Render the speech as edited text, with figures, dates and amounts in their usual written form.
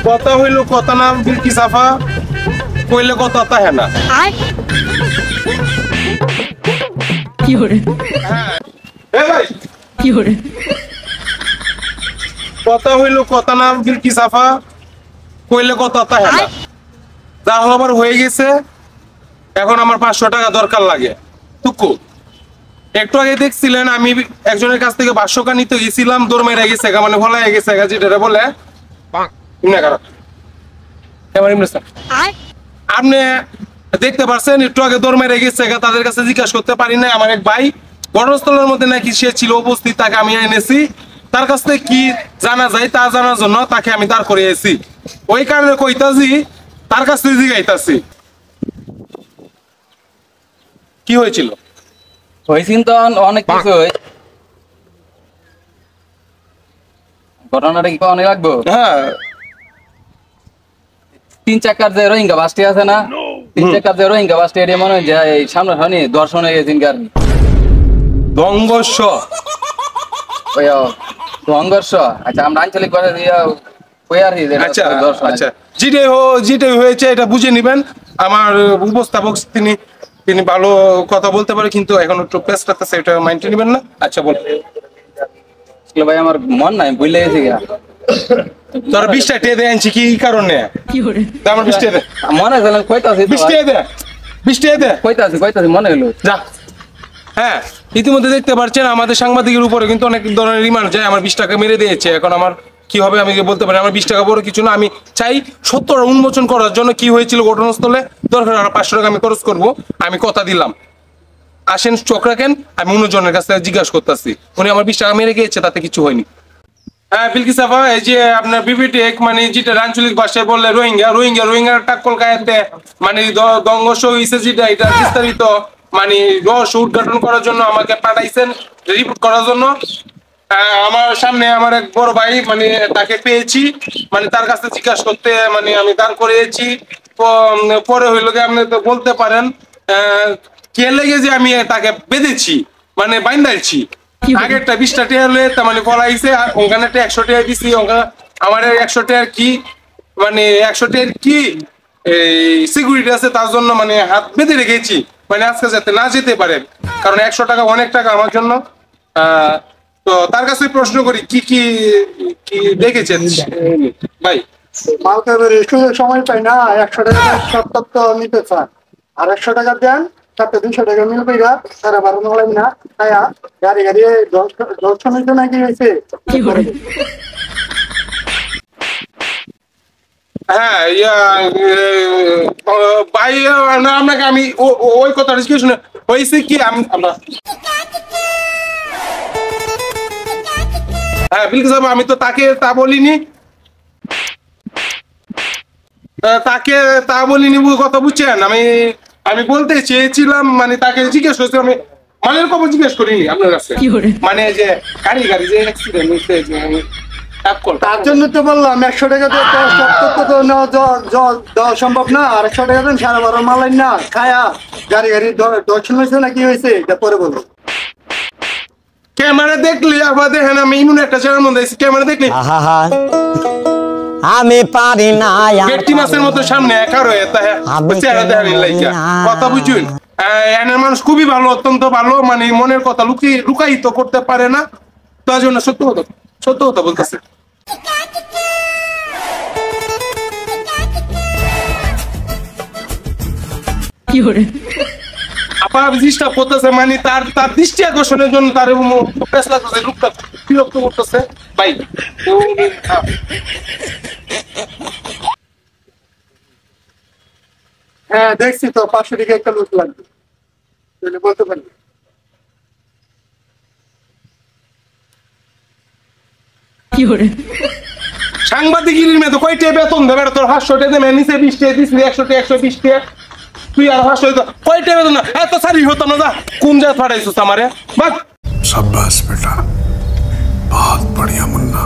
কথা হইলো কথা না বিলকি সাফা কইলে কথা তাহে না। কি হরে ভাই কি হরে কথা হইলো কথা না বিলকি সাফা কইলে কথা তাহে না। যা হবার হয়ে গেছে, এখন আমার 500 টাকা দরকার লাগে। টুকু একটু আগে দেখছিলেন আমি একজনের কাছ থেকে 500 টাকা নিতে গেছিলাম, দৌড় মেরে গেছে, মানে ভোলা গেছে যেটা বলে। আপনি দেখতে পাচ্ছেন একটু আগে দৌড় মেরে গেছে, তাদের কাছে জিজ্ঞাসা করতে পারি না। আমার এক ভাই ঘটনাস্থলের মধ্যে নাকি সে ছিল উপস্থিত, তাকে আমি এনেছি। তার কাছ থেকে কি জানা যায় তা জানার জন্য তাকে আমি দাঁড় করিয়েছি। ওই কারণে কইতাছি তার কাছ থেকে জিজ্ঞাইতাছি কি হয়েছিল। কিন্তু অনেক কিছু ঘটনাটা কি অনেক লাগবো। হ্যাঁ 3 চাকার যে রোহিঙ্গা বাসটি আছে না, 3 চাকার যে রোহিঙ্গা বাসটি এটা মনে হয় যে এই সামনে দর্শন হয়ে গেছেন কার সংঘর্ষ। ওই সংঘর্ষ। আচ্ছা আমরা আঞ্চলিক ভাষা দিয়ে আচ্ছা আচ্ছা যেটাই হয়েছে এটা বুঝে নিবেন। আমার উপস্থাপক তিনি ভালো কথা বলতে পারে, কিন্তু এখন একটু পেস্ট আছে, এটা মাইন্ডে নিবেন না। আচ্ছা বল ভাই, আমার মন নাই বুঝলে গেছি গা। তোর 20 টাকা দিয়ে আনছি কি কারণে? কি হরে আমার 20 টাকা মনে হলো কইতাছি 20 টাকা দে, 20 টাকা দে, কইতাছি মনে হলো যা। হ্যাঁ ইতিমধ্যে দেখতে পাচ্ছেন আমাদের সাংবাদিকের উপরে কিন্তু অনেক ধরনের রিমান্ড যায়। আমার 20 টাকা মেরে দিয়েছে। এখন আমার কি হবে আমি বলতে পারি। আমার 20 টাকা বড় কিছু না। আমি চাই সত্যটা উন্মোচন করার জন্য কি হয়েছিল ঘটনাস্থলে, দরকার আর 500 টাকা আমি খরচ করবো। আমি কথা দিলাম, আসেন চোখ রাখেন, আমি অন্যজনের কাছে জিজ্ঞাসা করতেছি। উনি আমার 20 টাকা মেরে গিয়েছে, তাতে কিছু হয়নি। হ্যাঁ বিলকি সাফা, এই যে আপনার বিবিটেক মানে যেটা আঞ্চলিক ভাষায় বললে রোহিঙ্গা টাক্কল গায়েতে মানে দংঘর্ষ হয়েছে যেটা, এটা বিস্তারিত মানে রহস্য উদ্ঘাটন করার জন্য আমাকে পাঠাইছেন রিপোর্ট করার জন্য। আমার সামনে আমার এক বড় ভাই মানে তাকে পেয়েছি, মানে তার কাছে জিজ্ঞাসা করতে মানে আমি দাঁড় করিয়েছি। পরে হইলো যে আপনি তো বলতে পারেন কে লেগে যে আমি তাকে বেঁধেছি মানে বাইন্দাইছি। আগে একটা 20 টাকা হলে তার মানে পলাইছে, ওখানে 100 টাকা দিছি। আমার 100 টাকার কি মানে 100 টাকার কি সিকিউরিটি আছে, তার জন্য মানে হাত বেঁধে রেখেছি, মানে আজকে যাতে না যেতে পারে। কারণ 100 টাকা অনেক টাকা আমার জন্য। তো তার কাছে প্রশ্ন করি কি কি কি দেখেছেন ভাই? সময় পাই না, 100 টাকা সব তত্ত্ব নিতে চান, আর 100 টাকা দেন, সাথে 200 টাকা মিলবে গা, সারা 12 হলেন না। গাড়ি দর্শনের জন্য কি হয়েছে? হ্যাঁ ভাই না, আপনাকে আমি ওই কথাটা কি শুনে হয়েছে কি আমরা। হ্যাঁ বিলকি সাহেব, আমি তো তাকে তা বলিনি, কথা বুঝছেন। আমি বলতে চেয়েছিলাম মানে তাকে জিজ্ঞেস করছি, আমি মালের খবর জিজ্ঞেস করিনি আপনার কাছে। মানে যে গাড়ি যে অ্যাক্সিডেন্ট হয়েছে যে আমি তার জন্য তো বললাম 100 টাকা দেওয়া সম্ভব না। আর 100 টাকা দেন, সারা 12 মাল না খায়া গাড়ি দর্শন হয়েছে না কি হয়েছে এটা পরে বলবো। ক্যামেরা দেখলি আবার দেখেন, আমি ইমন একটা চ্যানেল মধ্যে ক্যামেরা দেখলি আমি পারি না পেট্টি মাছের মতো সামনে একা রয়ে চেহারা দেখেন লাইকা কথা বুঝুন। এনের মানুষ খুবই ভালো, অত্যন্ত ভালো, মানে মনের কথা লুকায়িত করতে পারে না। তার জন্য সত্য কথা বলতেছে। কি হরে আপনার দৃষ্টি করতেছে মানে তার দৃষ্টি আকর্ষণের জন্য তার লোকটা বিরক্ত করতেছে ভাই। হ্যাঁ দেখছি তো, 500 টাকা একটা লোক লাগবে বলতে পারি। কি হরে সাংবাদিকের মেয়ে তো কয়টা বেতন দেবে? তোর 500 টাকা দেবে, নিচে 20 টাকা দিস, 100 টাকা 120 টাকা, তুই আর 500 কয়টা বেতন না? এত সারি হতো না, যা কোন জায়গায় ফাটাইছিস আমারে বাদ। शाबाश बेटा, बहुत बढ़िया मुन्ना।